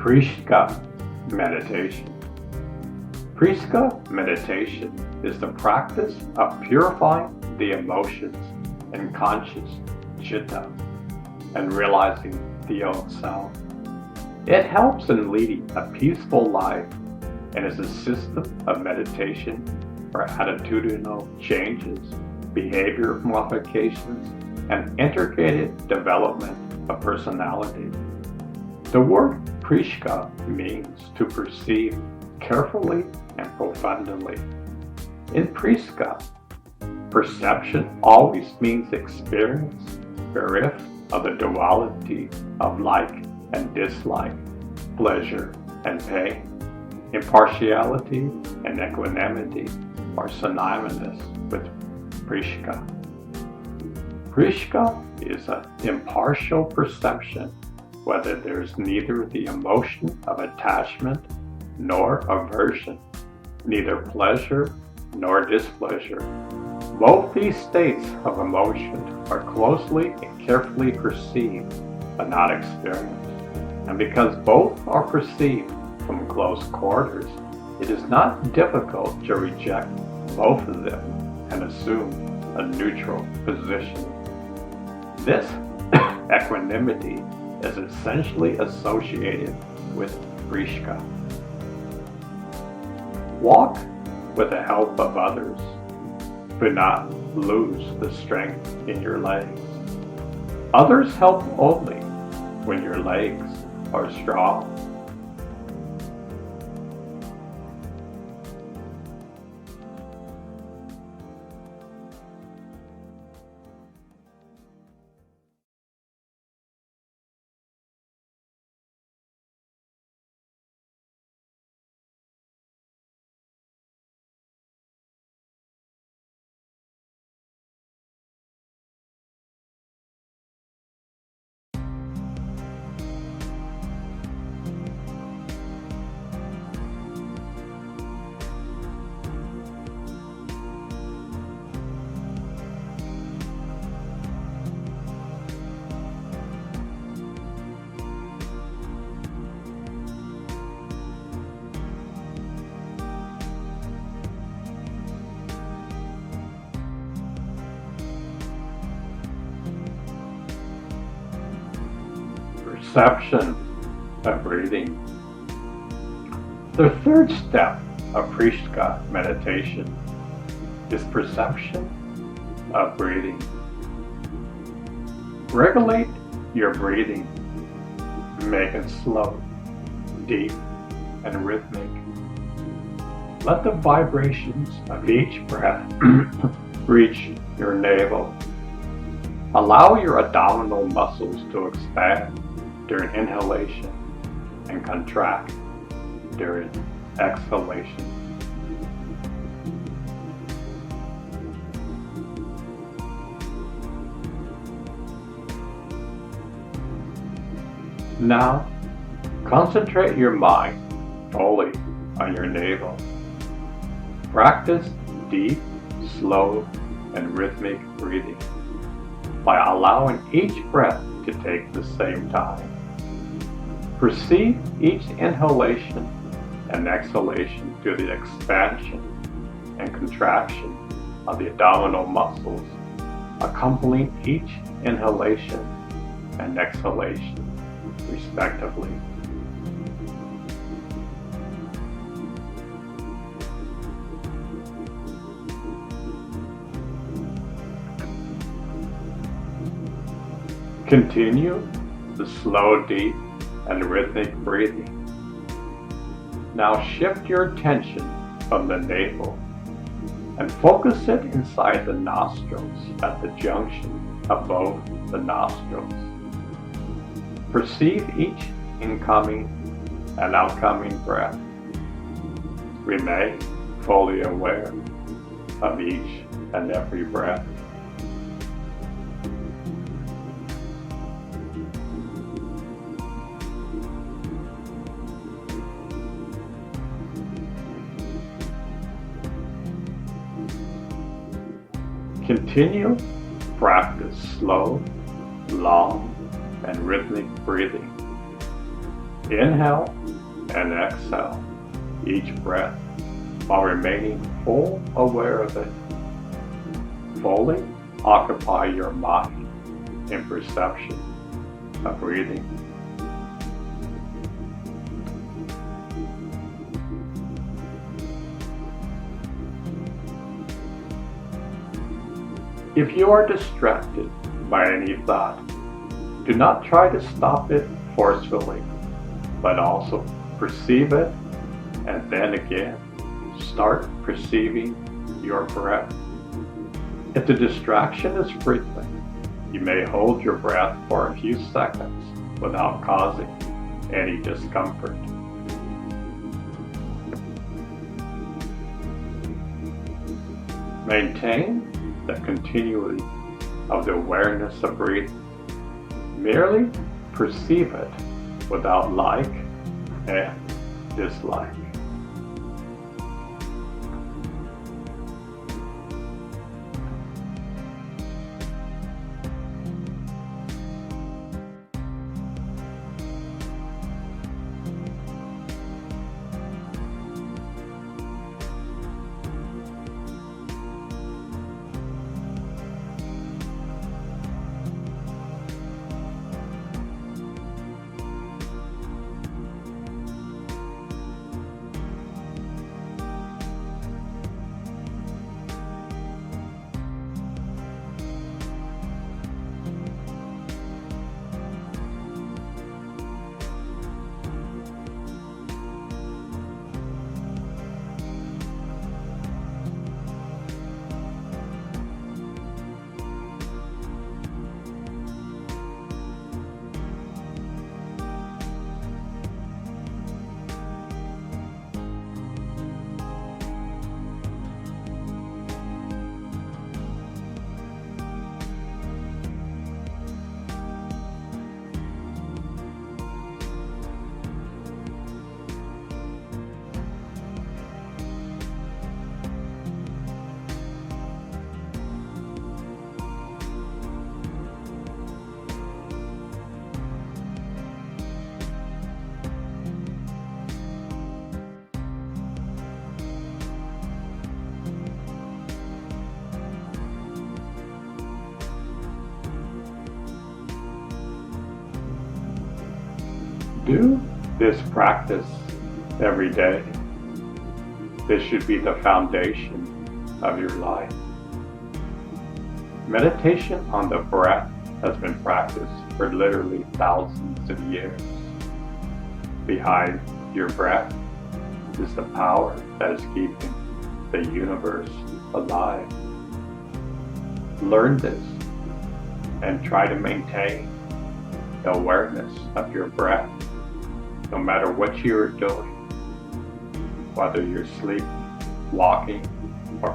Preksha meditation. Preksha meditation is the practice of purifying the emotions and conscious chitta and realizing the old self. It helps in leading a peaceful life and is a system of meditation for attitudinal changes, behavior modifications, and integrated development of personality. The word Preksha means to perceive carefully and profoundly. In Preksha, perception always means experience, bereft of the duality of like and dislike, pleasure and pain. Impartiality and equanimity are synonymous with Preksha. Preksha is an impartial perception, whether there is neither the emotion of attachment nor aversion, neither pleasure nor displeasure. Both these states of emotion are closely and carefully perceived but not experienced. And because both are perceived from close quarters, it is not difficult to reject both of them and assume a neutral position. This equanimity is essentially associated with Preksha. Walk with the help of others. Do not lose the strength in your legs. Others help only when your legs are strong. Perception of breathing. The third step of Preksha meditation is perception of breathing. Regulate your breathing. Make it slow, deep, and rhythmic. Let the vibrations of each breath reach your navel. Allow your abdominal muscles to expand during inhalation and contract during exhalation. Now, concentrate your mind fully on your navel. Practice deep, slow, and rhythmic breathing by allowing each breath to take the same time. Perceive each inhalation and exhalation through the expansion and contraction of the abdominal muscles, accompanying each inhalation and exhalation respectively. Continue the slow, deep, and rhythmic breathing. Now shift your attention from the navel and focus it inside the nostrils at the junction of both the nostrils. Perceive each incoming and outgoing breath. Remain fully aware of each and every breath. Continue practice slow, long, and rhythmic breathing. Inhale and exhale each breath while remaining full aware of it. Fully occupy your mind in perception of breathing. If you are distracted by any thought, do not try to stop it forcefully, but also perceive it, and then again start perceiving your breath. If the distraction is frequent, you may hold your breath for a few seconds without causing any discomfort. Maintain the continuity of the awareness of breathing. Merely perceive it without like and dislike. Do this practice every day. This should be the foundation of your life. Meditation on the breath has been practiced for literally thousands of years. Behind your breath is the power that is keeping the universe alive. Learn this and try to maintain the awareness of your breath, no matter what you are doing, whether you're sleeping, walking, or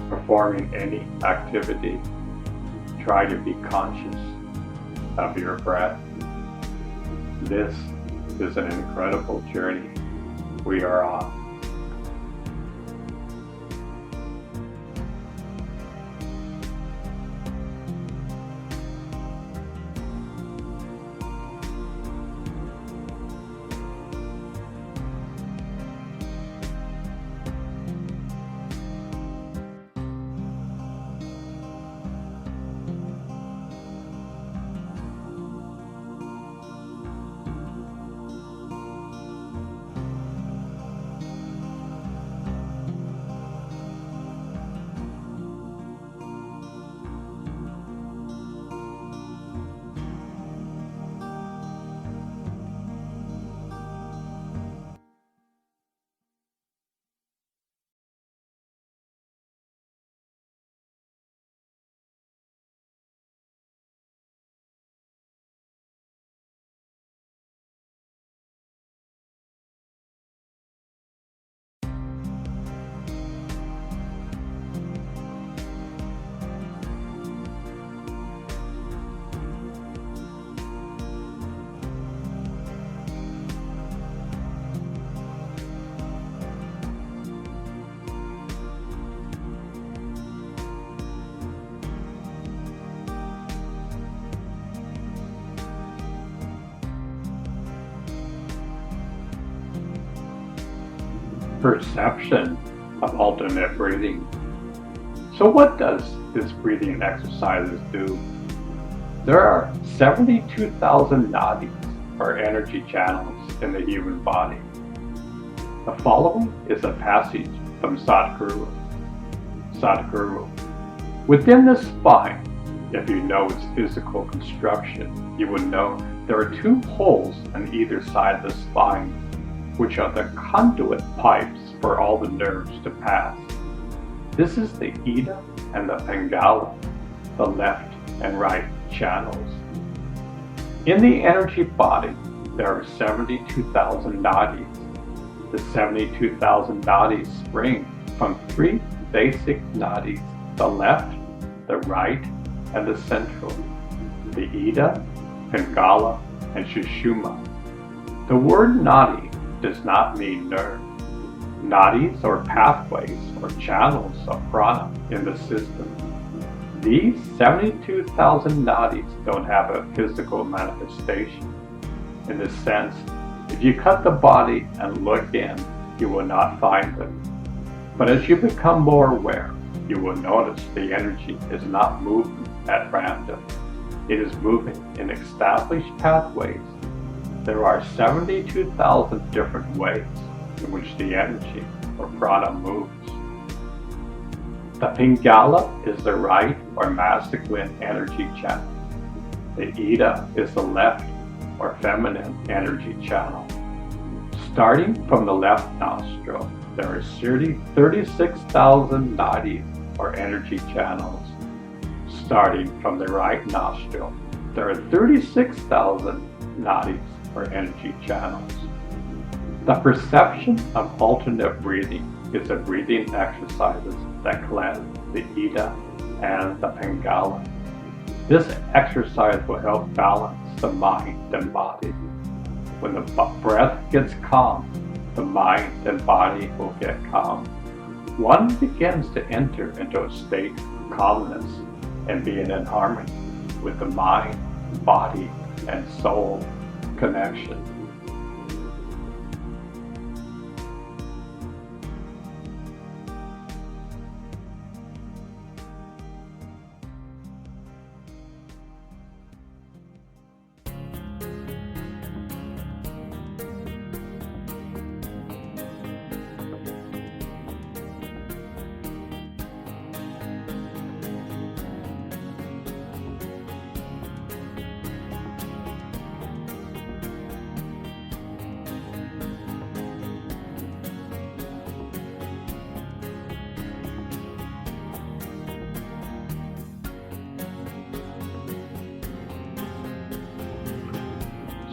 performing any activity. Try to be conscious of your breath. This is an incredible journey we are on. perception of alternate breathing. So what does this breathing exercises do? There are 72,000 nadis, or energy channels, in the human body. The following is a passage from Sadhguru. Sadhguru. Within the spine, if you know its physical construction, you would know there are two holes on either side of the spine, which are the conduit pipes for all the nerves to pass. This is the Ida and the Pingala, the left and right channels. In the energy body, there are 72,000 nadis. The 72,000 nadis spring from three basic nadis, the left, the right, and the central, the Ida, Pingala, and Sushumna. The word nadi does not mean nerve. Nadis are pathways or channels of prana in the system. These 72,000 nadis don't have a physical manifestation. In the sense, if you cut the body and look in, you will not find them. But as you become more aware, you will notice the energy is not moving at random. It is moving in established pathways. There are 72,000 different ways in which the energy or prana moves. The Pingala is the right or masculine energy channel. The Ida is the left or feminine energy channel. Starting from the left nostril, there are 36,000 nadis or energy channels. Starting from the right nostril, there are 36,000 nadis or energy channels. The perception of alternate breathing is a breathing exercises that cleanse the Ida and the Pingala. This exercise will help balance the mind and body. When the breath gets calm, the mind and body will get calm. One begins to enter into a state of calmness and being in harmony with the mind, body, and soul connection.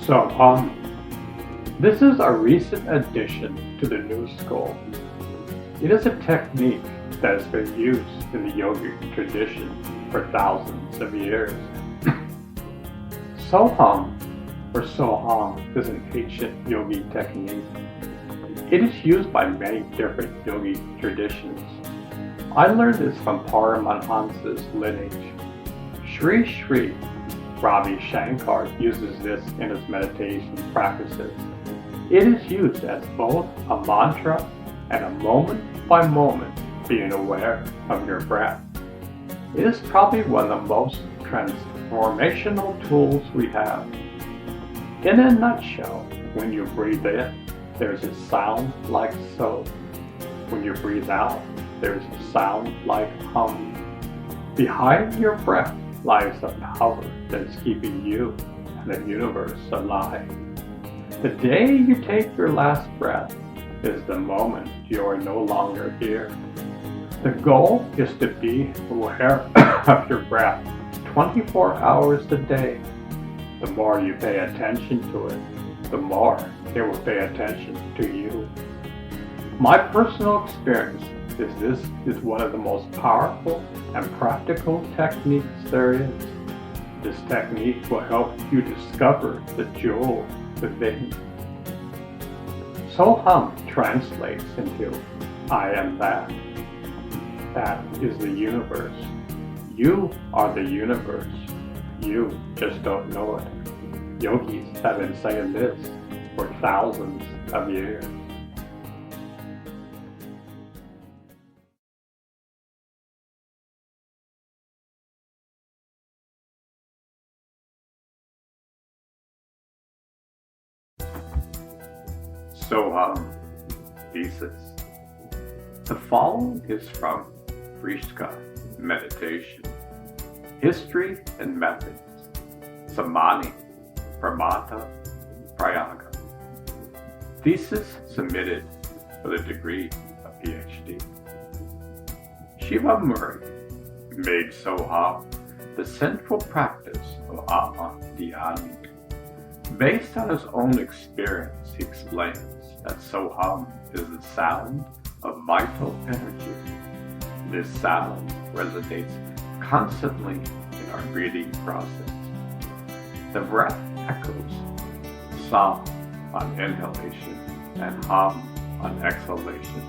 So, this is a recent addition to the new school. It is a technique that has been used in the yogic tradition for thousands of years. Soham, or Soham, is an ancient yogi technique. It is used by many different yogi traditions. I learned this from Paramahansa's lineage. Sri Sri Ravi Shankar uses this in his meditation practices. It is used as both a mantra and a moment-by-moment being aware of your breath. It is probably one of the most transformational tools we have. In a nutshell, when you breathe in, there's a sound like so. When you breathe out, there's a sound like hum. Behind your breath lies the power that is keeping you and the universe alive. The day you take your last breath is the moment you are no longer here. The goal is to be aware of your breath 24 hours a day. The more you pay attention to it, the more it will pay attention to you. My personal experience is this is one of the most powerful and practical techniques there is. This technique will help you discover the jewel within. Soham translates into I am that. That is the universe. You are the universe. You just don't know it. Yogis have been saying this for thousands of years. Soham thesis. The following is from Preksha meditation, history and methods, Samani, Pramata, Prayaga. Thesis submitted for the degree of PhD. Shiva Murray made Soham the central practice of Atma Dhyani. Based on his own experience, he explains that Soham is the sound of vital energy. This sound resonates constantly in our breathing process. The breath echoes Sa on inhalation and Ham on exhalation.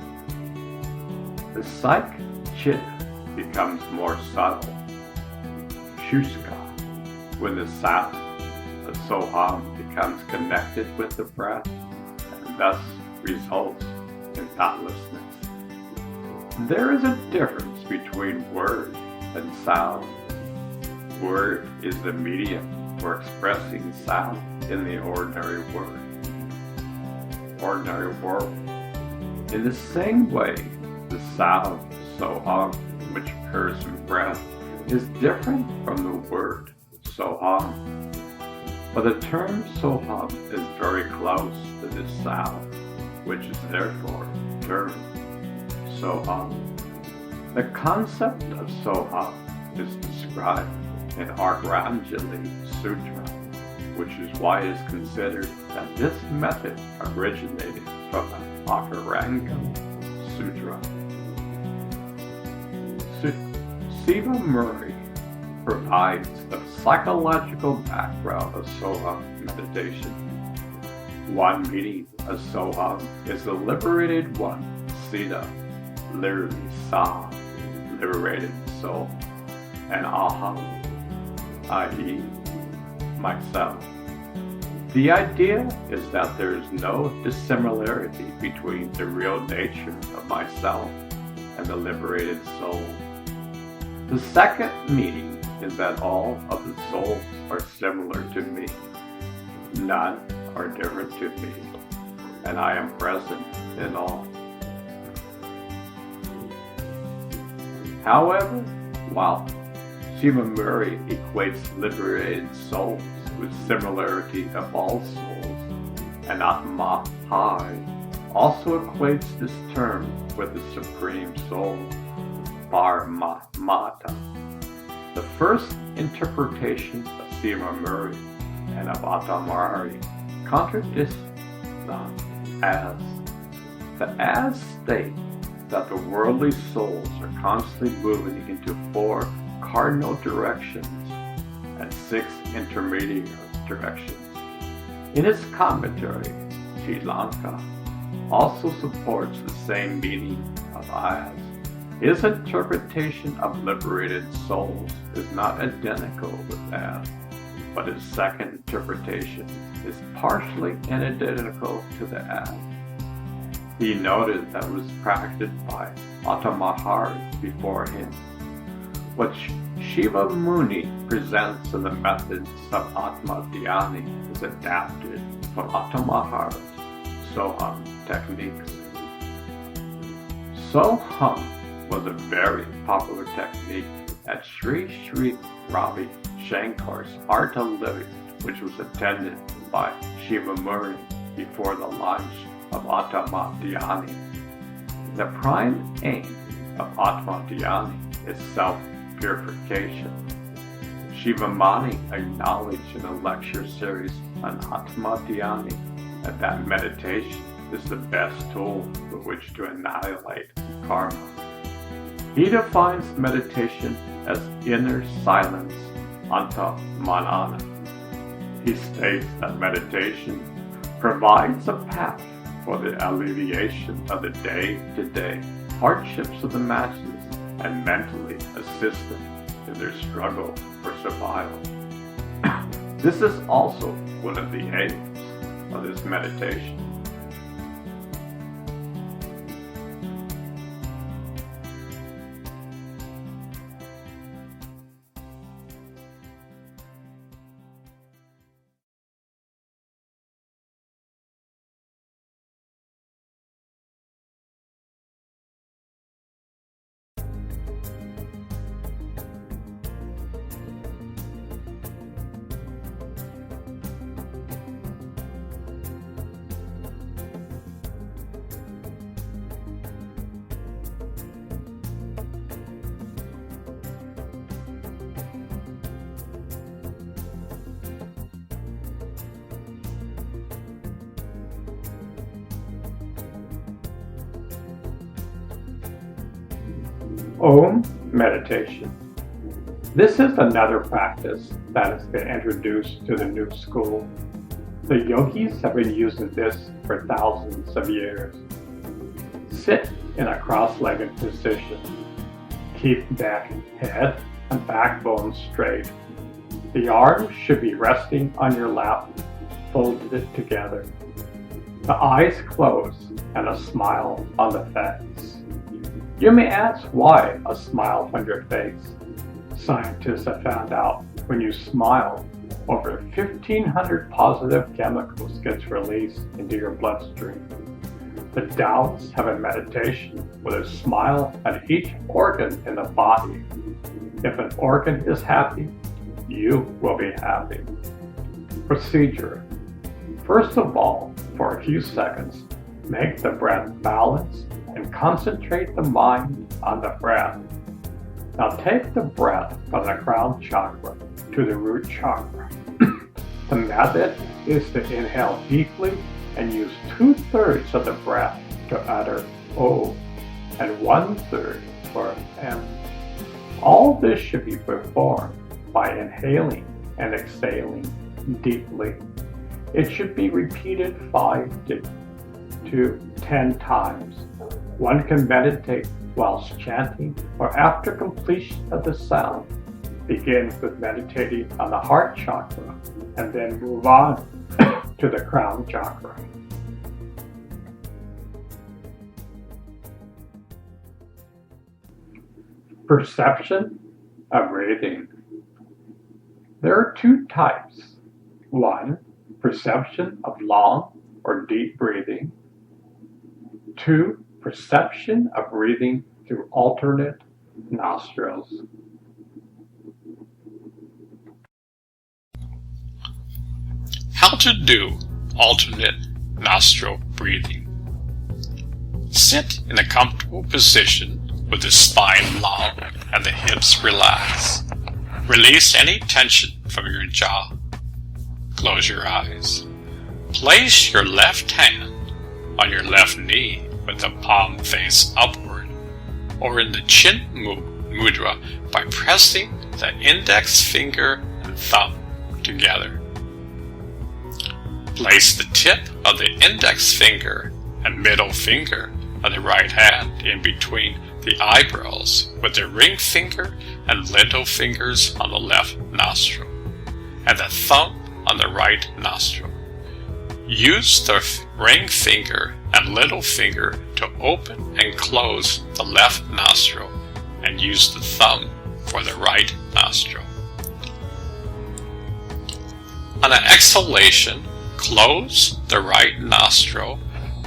The psych chit becomes more subtle, Shushka, when the sound of Soham becomes connected with the breath and thus results in thoughtlessness. There is a difference between word and sound. Word is the medium for expressing sound in the ordinary world. In the same way, the sound Soham, which occurs in breath, is different from the word Soham. But the term Soham is very close to this sound, which is therefore termed Soham. The concept of Soham is described in Argranjali Sutra, which is why it is considered that this method originated from the Akaranga Sutra. Shiva Murray provides the psychological background of Soham meditation. One meaning of Soham is the liberated one, Sita, literally Sa, liberated soul, and Aham, i.e., myself. The idea is that there is no dissimilarity between the real nature of myself and the liberated soul. The second meaning is that all of the souls are similar to me. None are different to me, and I am present in all. However, while Shiva Murray equates liberated souls with similarity of all souls, and Atma High also equates this term with the Supreme Soul, Paramatma. The first interpretation of Shiva Murray and of Atamari contradicts them as. The as state that the worldly souls are constantly moving into 4 cardinal directions and 6 intermediate directions. In his commentary, Sri Lanka also supports the same meaning of as. His interpretation of liberated souls is not identical with as, but his second interpretation is partially identical to the as. He noted that it was practiced by Atamahari before him. What Shiva Muni presents in the methods of Atma Dhyani is adapted from Atamahari's Soham techniques. Soham was a very popular technique at Sri Sri Ravi Shankar's Artha Living, which was attended by Shiva Murray before the launch of Atma Dhyani. The prime aim of Atma Dhyani is self-purification. Shiva Mani acknowledged in a lecture series on Atma Dhyani that meditation is the best tool with which to annihilate karma. He defines meditation as inner silence, anta manana. He states that meditation provides a path for the alleviation of the day-to-day hardships of the masses and mentally assist them in their struggle for survival. This is also one of the aims of this meditation. Om meditation. This is another practice that has been introduced to the new school. The yogis have been using this for thousands of years. Sit in a cross-legged position. Keep neck, head, and backbone straight. The arms should be resting on your lap, folded together. The eyes closed and a smile on the face. You may ask why a smile on your face. Scientists have found out when you smile, over 1,500 positive chemicals gets released into your bloodstream. The Taoists have a meditation where they smile at each organ in the body. If an organ is happy, you will be happy. Procedure. First of all, for a few seconds, make the breath balanced and concentrate the mind on the breath. Now take the breath from the crown chakra to the root chakra. The method is to inhale deeply and use 2/3 of the breath to utter O and 1/3 for M. All this should be performed by inhaling and exhaling deeply. It should be repeated 5 to 10 times. One can meditate whilst chanting or after completion of the sound. Begin with meditating on the heart chakra and then move on to the crown chakra. Perception of breathing. There are two types. One, perception of long or deep breathing. Two, perception of breathing through alternate nostrils. How to do alternate nostril breathing. Sit in a comfortable position with the spine long and the hips relaxed. Release any tension from your jaw. Close your eyes. Place your left hand on your left knee with the palm face upward, or in the chin mudra by pressing the index finger and thumb together. Place the tip of the index finger and middle finger of the right hand in between the eyebrows with the ring finger and little fingers on the left nostril, and the thumb on the right nostril. Use the ring finger and little finger to open and close the left nostril, and use the thumb for the right nostril. On an exhalation, close the right nostril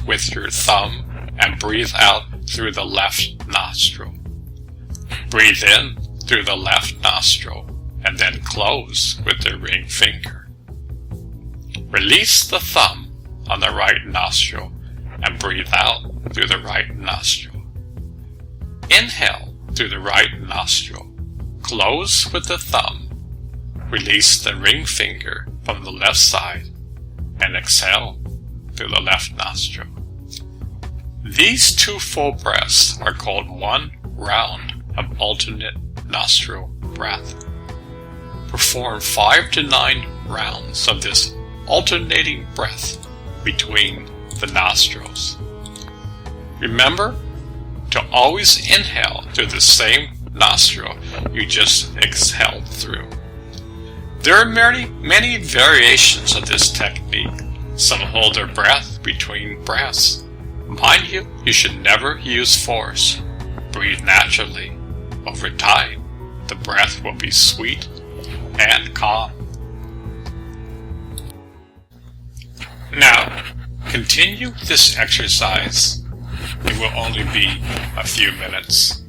with your thumb and breathe out through the left nostril. Breathe in through the left nostril and then close with the ring finger. Release the thumb on the right nostril and breathe out through the right nostril. Inhale through the right nostril. Close with the thumb. Release the ring finger from the left side and exhale through the left nostril. These two full breaths are called one round of alternate nostril breath. Perform 5 to 9 rounds of this alternating breath between the nostrils. Remember to always inhale through the same nostril you just exhaled through. There are many variations of this technique. Some hold their breath between breaths. Mind you, you should never use force. Breathe naturally. Over time, the breath will be sweet and calm. Now, continue this exercise. It will only be a few minutes.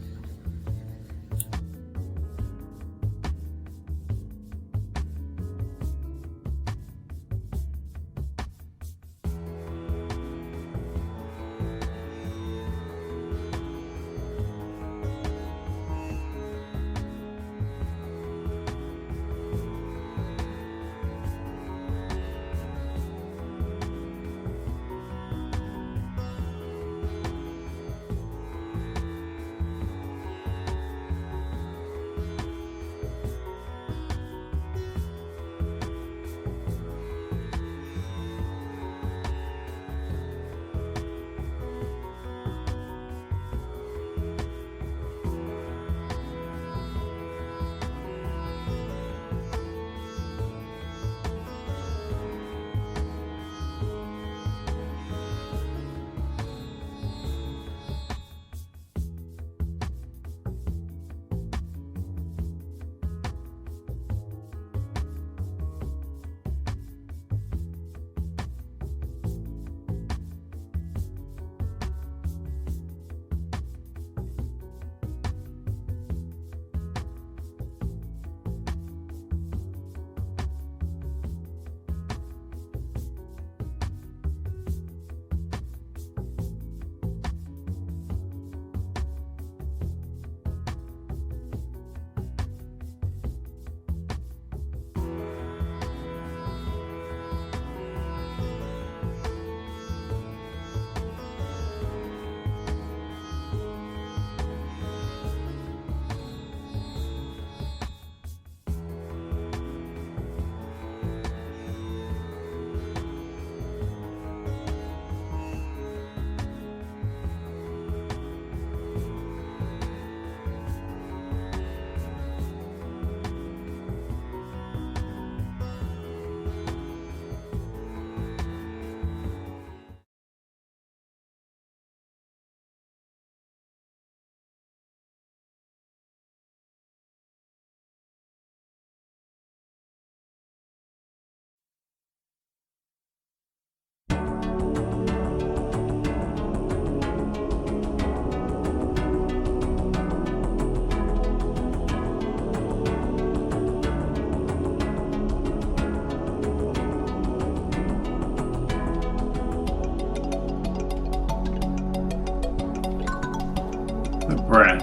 Breath.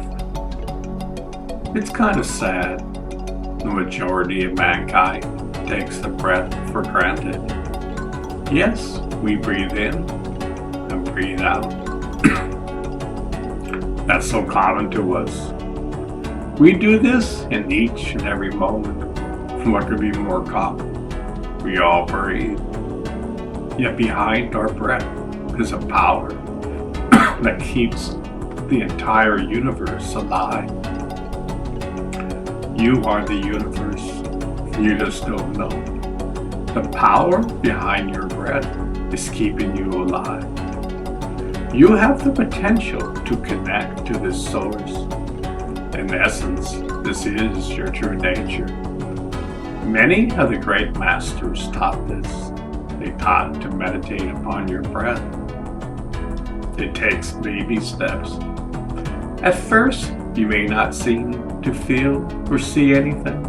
It's kind of sad. The majority of mankind takes the breath for granted. Yes, we breathe in and breathe out. That's so common to us. We do this in each and every moment. What could be more common? We all breathe. Yet behind our breath is a power that keeps the entire universe alive. You are the universe. You just don't know. The power behind your breath is keeping you alive. You have the potential to connect to this source. In essence, this is your true nature. Many of the great masters taught this. They taught to meditate upon your breath. It takes baby steps. At first, you may not seem to feel or see anything.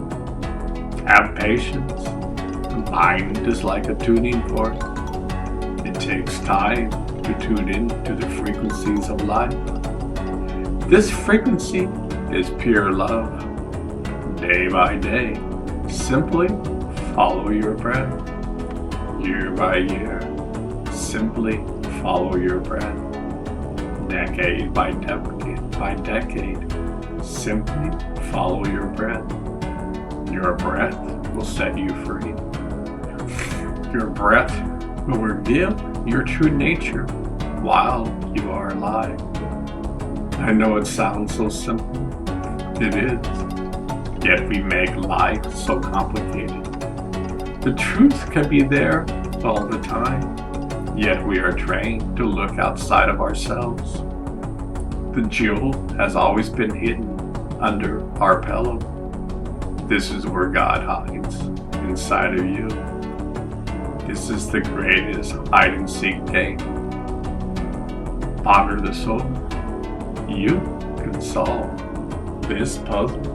Have patience. The mind is like a tuning fork. It takes time to tune in to the frequencies of life. This frequency is pure love. Day by day, simply follow your breath. Year by year, simply follow your breath. Decade by decade, simply follow your breath. Your breath will set you free. Your breath will reveal your true nature while you are alive. I know it sounds so simple. It is. Yet we make life so complicated. The truth can be there all the time. Yet we are trained to look outside of ourselves. The jewel has always been hidden under our pillow. This is where God hides, inside of you. This is the greatest hide-and-seek game. Honor the soul. You can solve this puzzle.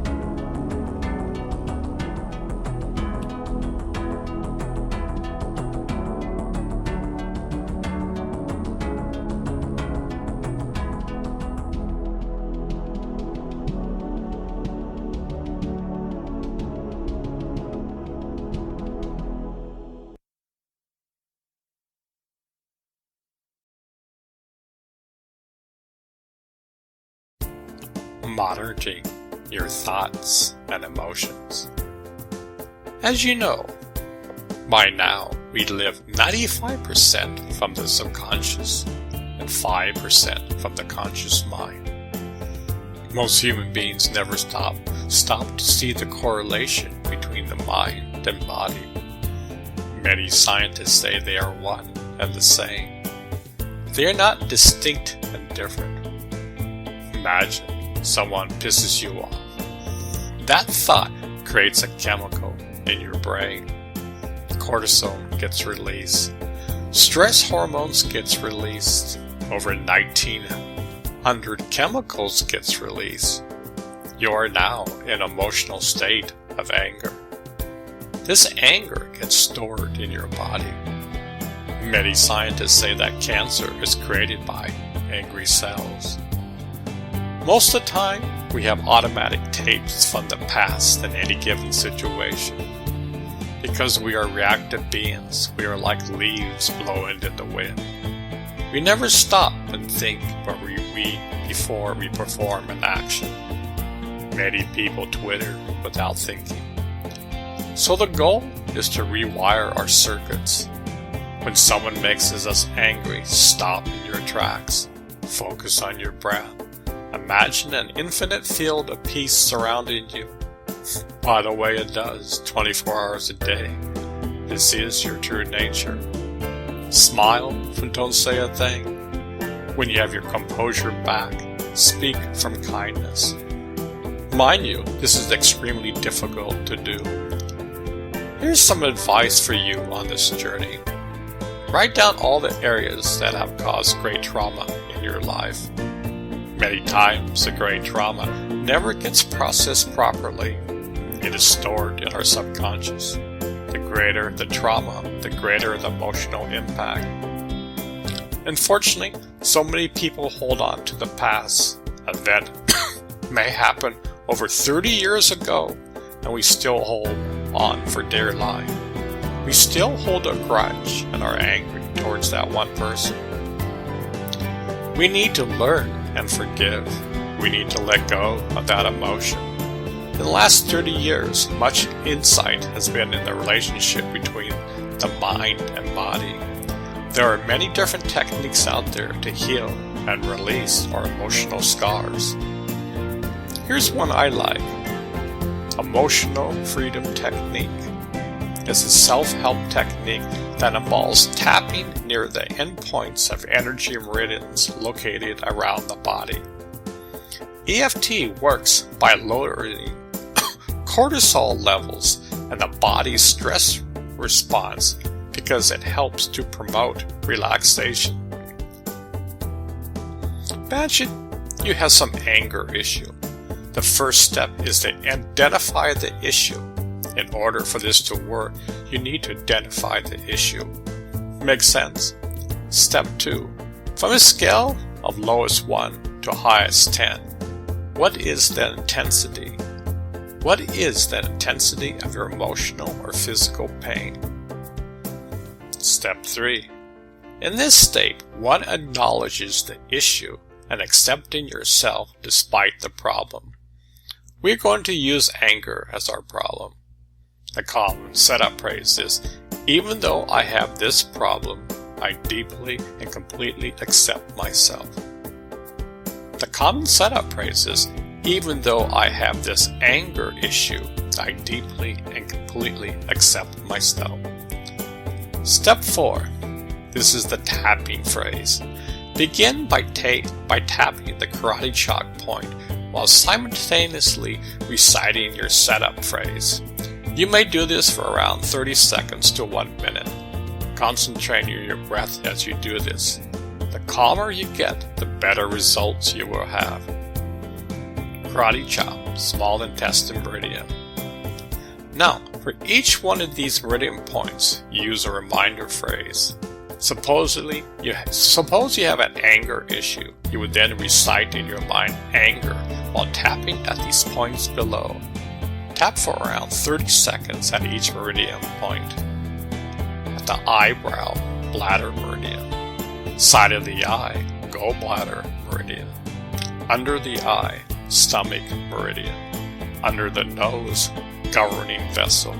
Monitoring your thoughts and emotions. As you know, by now we live 95% from the subconscious and 5% from the conscious mind. Most human beings never stop to see the correlation between the mind and body. Many scientists say they are one and the same. They are not distinct and different. Imagine someone pisses you off. That thought creates a chemical in your brain. Cortisol gets released. Stress hormones gets released. Over 1900 chemicals gets released. You are now in an emotional state of anger. This anger gets stored in your body. Many scientists say that cancer is created by angry cells. Most of the time, we have automatic tapes from the past in any given situation. Because we are reactive beings, we are like leaves blowing in the wind. We never stop and think before we perform an action. Many people Twitter without thinking. So the goal is to rewire our circuits. When someone makes us angry, stop in your tracks. Focus on your breath. Imagine an infinite field of peace surrounding you. By the way, it does 24 hours a day. This is your true nature. Smile and don't say a thing. When you have your composure back, speak from kindness. Mind you, this is extremely difficult to do. Here's some advice for you on this journey. Write down all the areas that have caused great trauma in your life. Many times, the great trauma never gets processed properly. It is stored in our subconscious. The greater the trauma, the greater the emotional impact. Unfortunately, so many people hold on to the past event may happen over 30 years ago, and we still hold on for dear life. We still hold a grudge and are angry towards that one person. We need to learn and forgive. We need to let go of that emotion. In the last 30 years, much insight has been in the relationship between the mind and body. There are many different techniques out there to heal and release our emotional scars. Here's one I like. Emotional freedom technique. It's a self-help technique that involves tapping near the endpoints of energy meridians located around the body. EFT works by lowering cortisol levels and the body's stress response because it helps to promote relaxation. Imagine you have some anger issue. The first step is to identify the issue. In order for this to work, you need to identify the issue. Makes sense? Step 2. From a scale of lowest 1 to highest 10, what is the intensity? What is the intensity of your emotional or physical pain? Step 3. In this state, one acknowledges the issue and accepting yourself despite the problem. We're going to use anger as our problem. The common setup phrase is, even though I have this problem, I deeply and completely accept myself. The common setup phrase is, even though I have this anger issue, I deeply and completely accept myself. Step 4. This is the tapping phrase. Begin by tapping the karate chop point while simultaneously reciting your setup phrase. You may do this for around 30 seconds to 1 minute. Concentrate on your breath as you do this. The calmer you get, the better results you will have. Karate chop, small intestine meridian. Now, for each one of these meridian points, use a reminder phrase. Suppose you have an anger issue. You would then recite in your mind anger while tapping at these points below. Tap for around 30 seconds at each meridian point. At the eyebrow, bladder meridian. Side of the eye, gallbladder meridian. Under the eye, stomach meridian. Under the nose, governing vessel.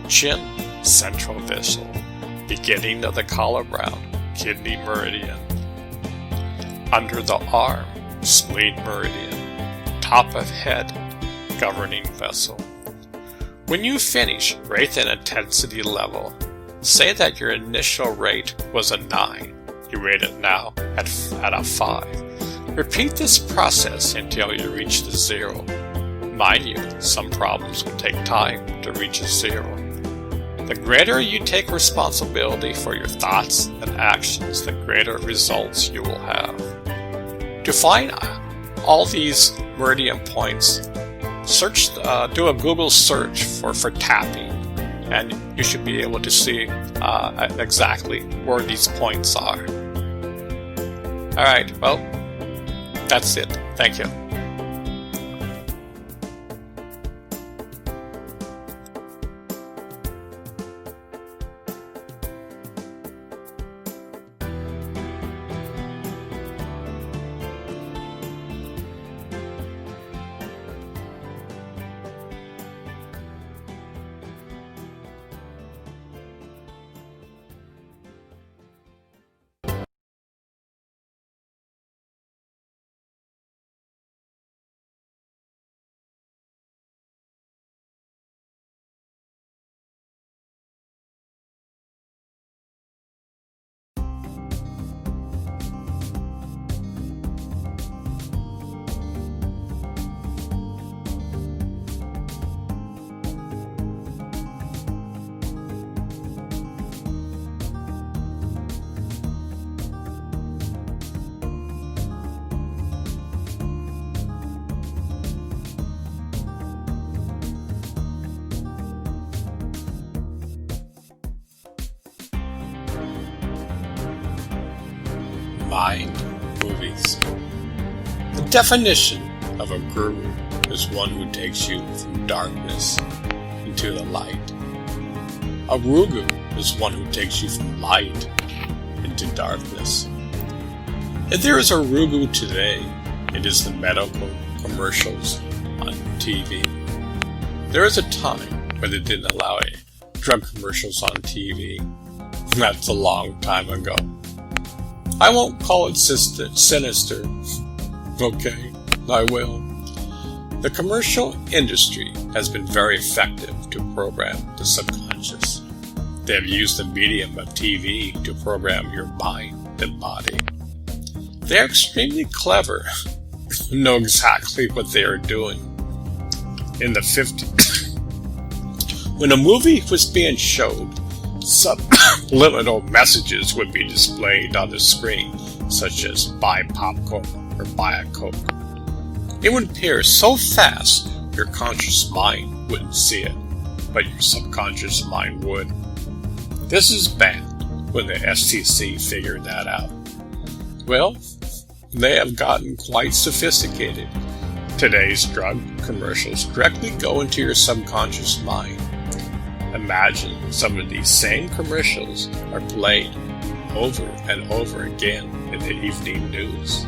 Chin, central vessel. Beginning of the collarbone, kidney meridian. Under the arm, spleen meridian. Top of head, governing vessel. When you finish, rate an intensity level. Say that your initial rate was a 9. You rate it now at a 5. Repeat this process until you reach the 0. Mind you, some problems will take time to reach a 0. The greater you take responsibility for your thoughts and actions, the greater results you will have. To find all these meridian points, do a Google search for tapping, and you should be able to see exactly where these points are. Alright, well, that's it. Thank you. Mind movies. The definition of a guru is one who takes you from darkness into the light. A rugu is one who takes you from light into darkness. If there is a rugu today, it is the medical commercials on TV. There was a time where they didn't allow drug commercials on TV. That's a long time ago. I won't call it sinister. Okay, I will. The commercial industry has been very effective to program the subconscious. They have used the medium of TV to program your mind and body. They are extremely clever, know exactly what they are doing. In the 50s, when a movie was being showed, subliminal messages would be displayed on the screen, such as buy popcorn or buy a Coke. It would appear so fast your conscious mind wouldn't see it, but your subconscious mind would. This is bad when the FCC figured that out. Well, they have gotten quite sophisticated. Today's drug commercials directly go into your subconscious mind. Imagine some of these same commercials are played over and over again in the evening news.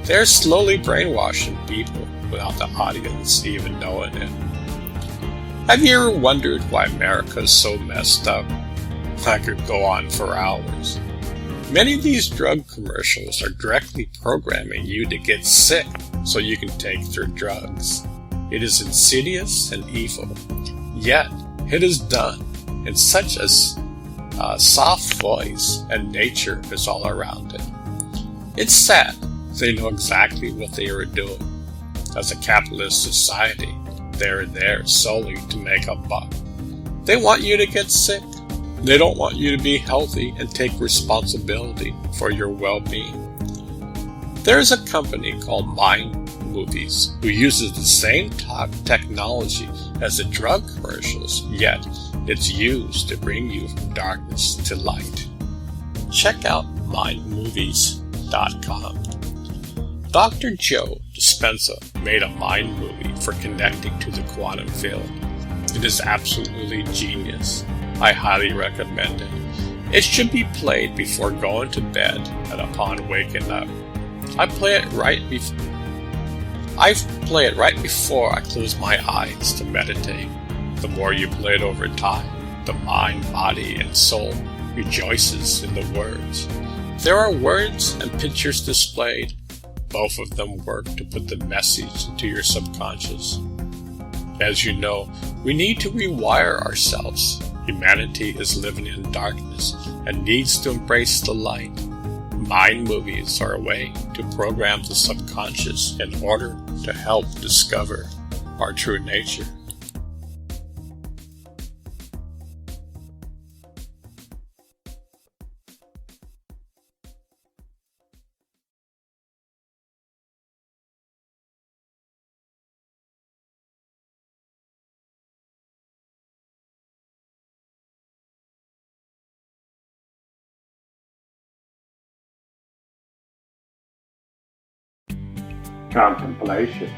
They're slowly brainwashing people without the audience even knowing it. Have you ever wondered why America is so messed up? I could go on for hours. Many of these drug commercials are directly programming you to get sick so you can take their drugs. It is insidious and evil, yet it is done in such a soft voice, and nature is all around it. It's sad. They know exactly what they are doing. As a capitalist society, they are there solely to make a buck. They want you to get sick. They don't want you to be healthy and take responsibility for your well-being. There is a company called Mind Movies who uses the same technology as the drug commercials, yet it's used to bring you from darkness to light. Check out mindmovies.com. Dr. Joe Dispenza made a mind movie for connecting to the quantum field. It is absolutely genius. I highly recommend it. It should be played before going to bed and upon waking up. I play it right before I close my eyes to meditate. The more you play it over time, the mind, body, and soul rejoices in the words. There are words and pictures displayed. Both of them work to put the message into your subconscious. As you know, we need to rewire ourselves. Humanity is living in darkness and needs to embrace the light. Mind movies are a way to program the subconscious in order to help discover our true nature. Contemplation.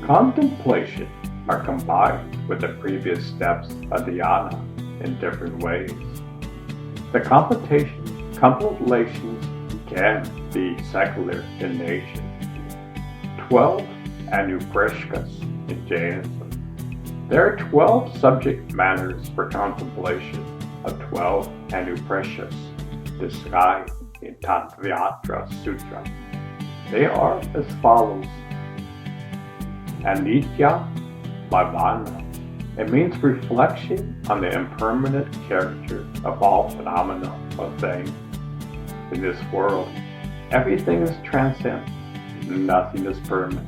Contemplation are combined with the previous steps of dhyana in different ways. The contemplations can be secular in nature. 12 anupreshkas in Jainism. There are 12 subject matters for contemplation of 12 anupreshkas described in Tantvayatra Sutra. They are as follows. Anitya Bhavana. It means reflection on the impermanent character of all phenomena of things. In this world, everything is transient. Nothing is permanent.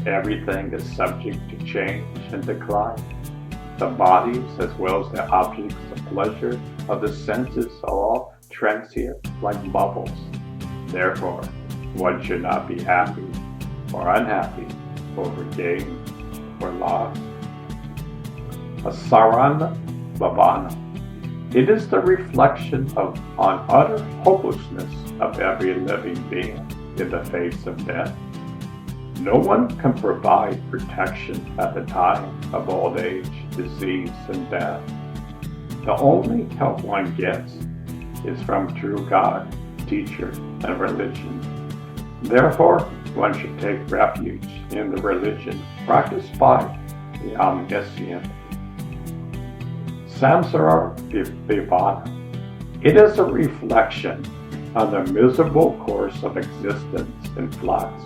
Everything is subject to change and decline. The bodies as well as the objects of pleasure of the senses are all transient like bubbles. Therefore, one should not be happy or unhappy over gain or loss. Asarana Bhavana. It is the reflection on utter hopelessness of every living being in the face of death. No one can provide protection at the time of old age, disease, and death. The only help one gets is from true God, teacher, and religion. Therefore, one should take refuge in the religion practiced by the omniscient. Samsara Vivana. It is a reflection on the miserable course of existence in flux,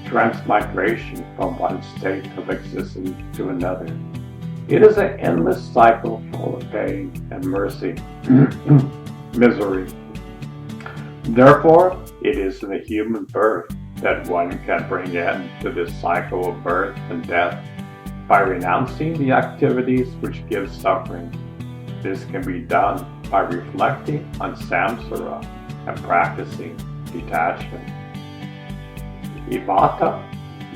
transmigration from one state of existence to another. It is an endless cycle full of pain and mercy, misery. Therefore, it is in the human birth that one can bring end to this cycle of birth and death by renouncing the activities which give suffering. This can be done by reflecting on samsara and practicing detachment. Ivata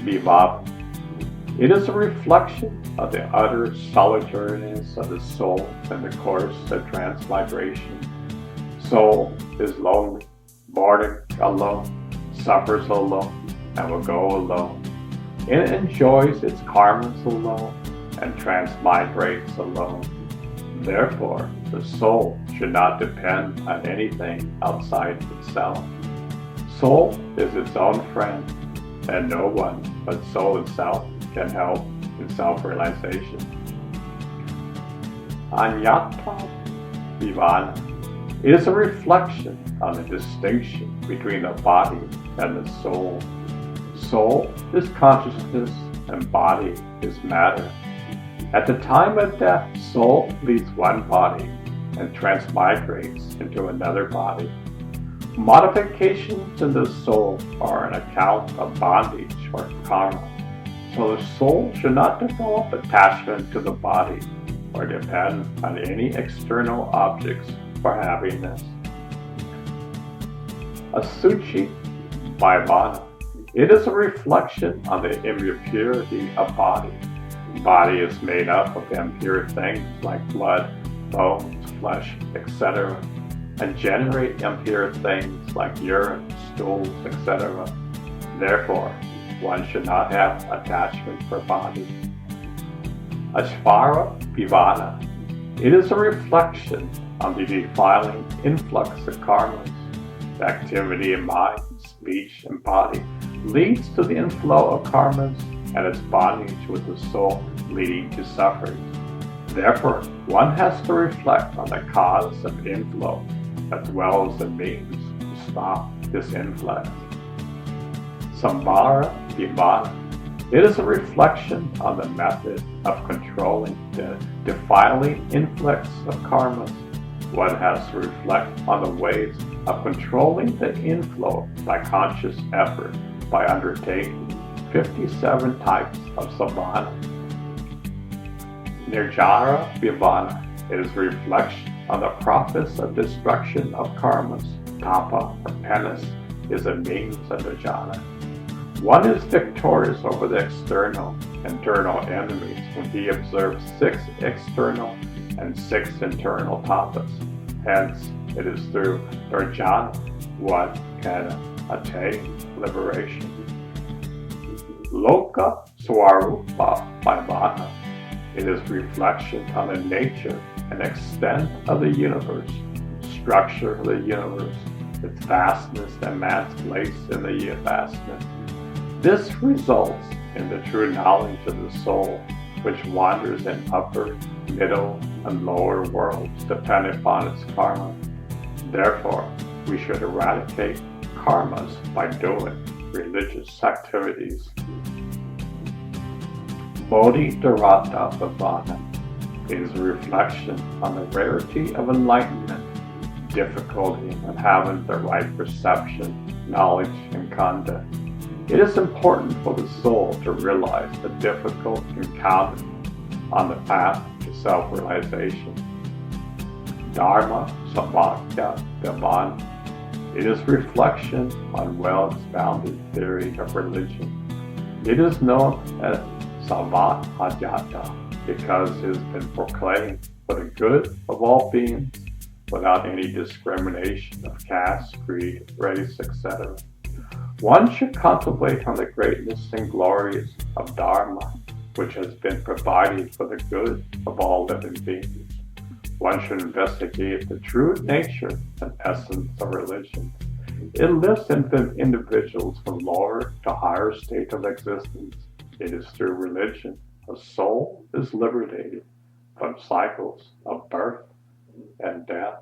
Vivava. It is a reflection of the utter solitariness of the soul in the course of transmigration. Soul is lonely, born alone, suffers alone, and will go alone. It enjoys its karmas alone and transmigrates alone. Therefore, the soul should not depend on anything outside itself. Soul is its own friend, and no one but soul itself can help in self-realization. Anyata Vivana. It is a reflection on the distinction between the body and the soul. Soul is consciousness and body is matter. At the time of death, soul leaves one body and transmigrates into another body. Modifications in the soul are an account of bondage or karma, so the soul should not develop attachment to the body or depend on any external objects for happiness. Asuchi Vaivana. It is a reflection on the impurity of body. Body is made up of impure things like blood, bones, flesh, etc., and generate impure things like urine, stools, etc. Therefore, one should not have attachment for body. Ashvara Vivana. It is a reflection on the defiling influx of karmas. The activity in mind, speech, and body leads to the inflow of karmas and its bondage with the soul, leading to suffering. Therefore, one has to reflect on the cause of inflow as well as the means to stop this influx. Samvara Vivana. It is a reflection on the method of controlling the defiling influx of karmas. One has to reflect on the ways of controlling the inflow by conscious effort by undertaking 57 types of samvara. Nirjara Vivana. It is a reflection on the process of destruction of karmas. Tapa or penance is a means of nirjana. One is victorious over the internal enemies when he observes 6 external and 6 internal tapas. Hence, it is through nirjana one can attain liberation. Loka Swarupa Vaivana. It is reflection on the nature and extent of the universe, structure of the universe, its vastness and man's place in the vastness. This results in the true knowledge of the soul, which wanders in upper, middle, and lower worlds depending upon its karma. Therefore, we should eradicate karmas by doing religious activities. Bodhidharata Bhavana is a reflection on the rarity of enlightenment, difficulty in having the right perception, knowledge, and conduct. It is important for the soul to realize the difficult encounter on the path to self-realization. Dharma Samvakya Bhavana. It is reflection on well-expounded theory of religion. It is known as Samvahajata because it has been proclaimed for the good of all beings without any discrimination of caste, creed, race, etc. One should contemplate on the greatness and glories of Dharma, which has been provided for the good of all living beings. One should investigate the true nature and essence of religion. It lifts individuals from lower to higher state of existence. It is through religion a soul is liberated from cycles of birth and death.